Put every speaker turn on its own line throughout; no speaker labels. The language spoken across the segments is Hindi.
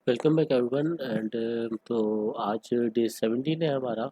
वेलकम बैक एवरीवन एंड तो आज डे 17 है हमारा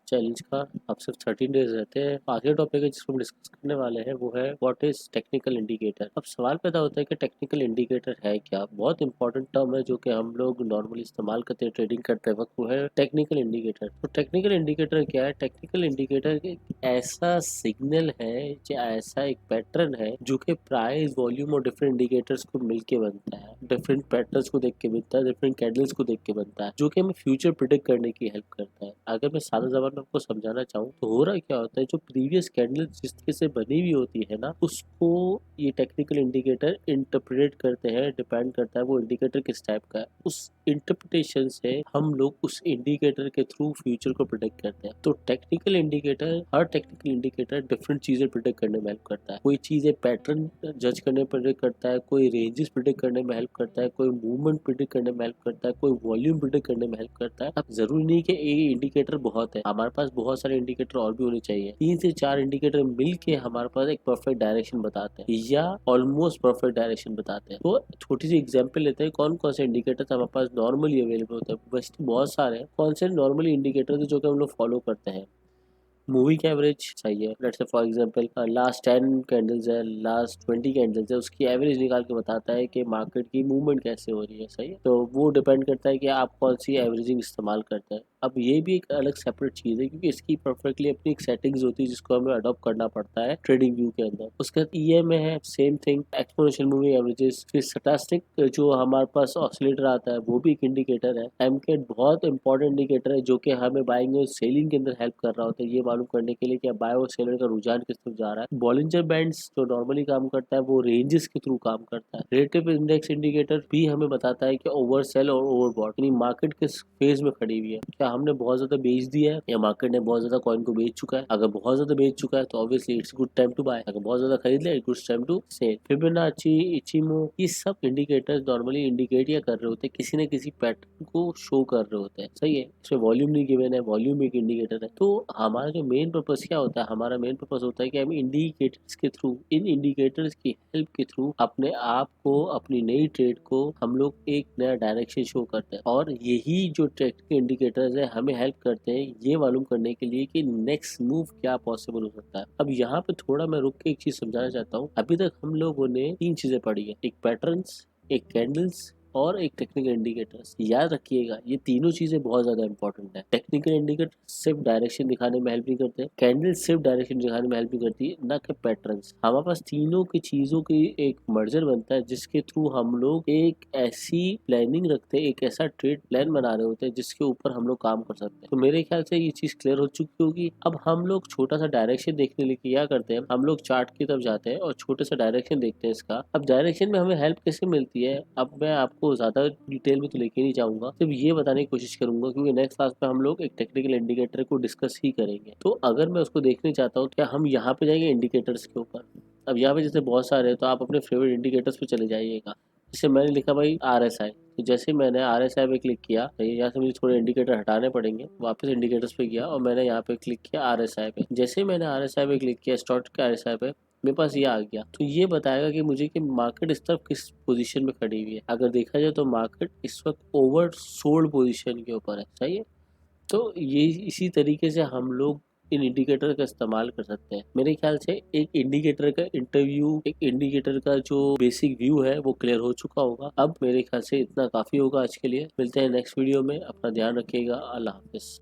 चैलेंज का। अब सिर्फ 13 डेज रहते हैं। आखिरी टॉपिक है जिसको हम डिस्कस करने वाले हैं वो है व्हाट इज टेक्निकल इंडिकेटर। अब सवाल पैदा होता है कि टेक्निकल इंडिकेटर है क्या। बहुत इंपॉर्टेंट टर्म है जो कि हम लोग नॉर्मली इस्तेमाल करते हैं ट्रेडिंग करते वक्त, वो है टेक्निकल इंडिकेटर। तो टेक्निकल इंडिकेटर क्या है? टेक्निकल इंडिकेटर एक ऐसा सिग्नल है या ऐसा एक पैटर्न है जो कि प्राइस, वॉल्यूम और डिफरेंट इंडिकेटर्स को मिलके बनता है। डिफरेंट पैटर्न्स को देख के बनता है, डिफरेंट कैंडल्स को देख के बनता है, जो कि हमें फ्यूचर प्रिडिक्ट करने की हेल्प करता है। अगर मैं सादा जबान में आपको समझाना चाहूँ तो हो रहा क्या होता है, जो प्रीवियस कैंडल जिस तरीके से बनी हुई होती है ना, उसको ये टेक्निकल इंडिकेटर इंटरप्रेट करते हैं। डिपेंड करता है वो इंडिकेटर किस टाइप का है, उस इंटरप्रिटेशन से हम लोग उस इंडिकेटर के थ्रू फ्यूचर को प्रिडिक्ट करते हैं। तो टेक्निकल इंडिकेटर, हर टेक्निकल इंडिकेटर डिफरेंट चीजें प्रिडिक्ट करने में हेल्प करता है। कोई चीजें पैटर्न जज करने में प्रिडिक्ट करता है, कोई रेंजेस प्रिडिक्ट करने में हेल्प करता है, कोई मूवमेंट प्रिडिक्ट करने में हेल्प करता है, कोई वॉल्यूम प्रिडिक्ट करने में हेल्प करता है। अब जरूरी नहीं कि एक इंडिकेटर बहुत है, हमारे पास बहुत सारे इंडिकेटर और भी होने चाहिए। 3 से 4 इंडिकेटर मिलके हमारे पास एक परफेक्ट डायरेक्शन बताते हैं या ऑलमोस्ट परफेक्ट डायरेक्शन बताते हैं। तो छोटी सी एग्जांपल लेते हैं, कौन कौन से इंडिकेटर हमारे पास नॉर्मली अवेलेबल होते हैं। वैसे बहुत सारे हैं। कौन से नॉर्मली इंडिकेटर जो कि हम लोग फॉलो करते हैं? मूविंग एवरेज सही है। Let's say for example last 10 candles है, लास्ट 20 कैंडल्स है, उसकी एवरेज निकाल के बताता है कि मार्केट की मूवमेंट कैसे हो रही है। सही है। तो वो डिपेंड करता है कि आप कौन सी एवरेजिंग इस्तेमाल करते हैं। अब ये भी एक अलग सेपरेट चीज़ है क्योंकि इसकी परफेक्टली अपनी एक सेटिंग्स होती है जिसको हमें अडॉप्ट करना पड़ता है ट्रेडिंग व्यू के अंदर। उसके बाद ईएमए है, same thing, exponential moving averages. फिर स्टैटिस्टिक जो हमारे पास ऑसिलेटर आता है वो भी एक इंडिकेटर है। एमकेट बहुत इंपॉर्टेंट इंडिकेटर है जो कि हमें बाइंग और सेलिंग के अंदर हेल्प कर रहा होता है, ये मालूम करने के लिए कि बाय और सेलर का रुझान किस तरफ जा रहा है। बॉलिंजर बैंड्स जो नॉर्मली काम करता है वो रेंजेस के थ्रू काम करता है। रिलेटिव इंडेक्स इंडिकेटर भी हमें बताता है कि ओवर सेल और ओवरबॉट, यानी मार्केट किस फेज में खड़ी हुई है। क्या हमने बहुत ज्यादा बेच दिया है या मार्केट ने बहुत ज्यादा कॉइन को बेच चुका है? अगर बहुत ज्यादा बेच चुका है तो obviously it's good time to buy. अगर बहुत ज्यादा खरीद लिया, good time to sell. Fibonacci, Ichimoku, ये सब इंडिकेटर्स नॉर्मली इंडिकेट या कर रहे होते हैं, किसी न किसी पैटर्न को शो कर रहे होते हैं। सही है। इसमें वॉल्यूम नहीं गिवन है, वॉल्यूम एक इंडिकेटर है। तो हमारा जो मेन पर्पस क्या होता है? हमारा मेन पर्पस होता है कि हम इंडिकेटर्स के थ्रू, इन इंडिकेटर्स की हेल्प के थ्रू अपने आप को, अपनी नई ट्रेड को हम लोग एक नया डायरेक्शन शो करते हैं। और यही जो टेक्निकल इंडिकेटर्स है हमें हेल्प करते हैं ये मालूम करने के लिए कि नेक्स्ट मूव क्या पॉसिबल हो सकता है। अब यहाँ पे थोड़ा मैं रुक के एक चीज समझाना चाहता हूँ। अभी तक हम लोगों ने 3 चीजें पढ़ी है, एक पैटर्न्स, एक कैंडल्स और एक टेक्निकल इंडिकेटर्स। याद रखिएगा ये तीनों चीजें बहुत ज्यादा इंपॉर्टेंट है। टेक्निकल इंडिकेटर सिर्फ डायरेक्शन दिखाने में हेल्प नहीं करते, कैंडल सिर्फ डायरेक्शन दिखाने में हेल्प नहीं करती, ना कि पैटर्न्स। हमारे पास तीनों की चीजों की एक मर्जर बनता है जिसके थ्रू हम लोग एक ऐसी प्लानिंग रखते हैं, एक ऐसा ट्रेड प्लान बना रहे होते हैं जिसके ऊपर हम लोग काम कर सकते हैं। तो मेरे ख्याल से ये चीज क्लियर हो चुकी होगी। अब हम लोग छोटा सा डायरेक्शन देखने के लिए क्या करते हैं, हम लोग चार्ट की तरफ जाते हैं और छोटे सा डायरेक्शन देखते हैं इसका। अब डायरेक्शन में हमें हेल्प कैसे मिलती है, अब मैं आपको ज्यादा डिटेल में तो लेके नहीं जाऊंगा, सिर्फ ये बताने की कोशिश करूंगा क्योंकि नेक्स्ट क्लास में हम लोग एक टेक्निकल इंडिकेटर को डिस्कस ही करेंगे। तो अगर मैं उसको देखने चाहता हूँ, क्या हम यहाँ पे जाएंगे इंडिकेटर्स के ऊपर। अब यहाँ पे जैसे बहुत सारे हैं तो आप अपने फेवरेट इंडिकेटर्स पे चले जाइएगा। जैसे मैंने लिखा भाई RSI, तो जैसे मैंने RSI पे क्लिक किया, तो यहाँ से मुझे थोड़े इंडिकेटर हटाने पड़ेंगे। वापस इंडिकेटर्स पे गया और मैंने यहाँ पे क्लिक किया RSI पे। जैसे मैंने RSI पे क्लिक किया, स्टॉक के RSI पे, मेरे पास ये आ गया। तो ये बताएगा कि मुझे कि मार्केट इस तरफ किस पोजीशन में खड़ी हुई है। अगर देखा जाए तो मार्केट इस वक्त ओवर सोल्ड पोजीशन के ऊपर है। सही है। तो ये इसी तरीके से हम लोग इन इंडिकेटर का इस्तेमाल कर सकते हैं। मेरे ख्याल से एक इंडिकेटर का इंटरव्यू, एक इंडिकेटर का जो बेसिक व्यू है वो क्लियर हो चुका होगा। अब मेरे ख्याल से इतना काफी होगा आज के लिए। मिलते हैं नेक्स्ट वीडियो में। अपना ध्यान रखिएगा। अल्लाह हाफिज।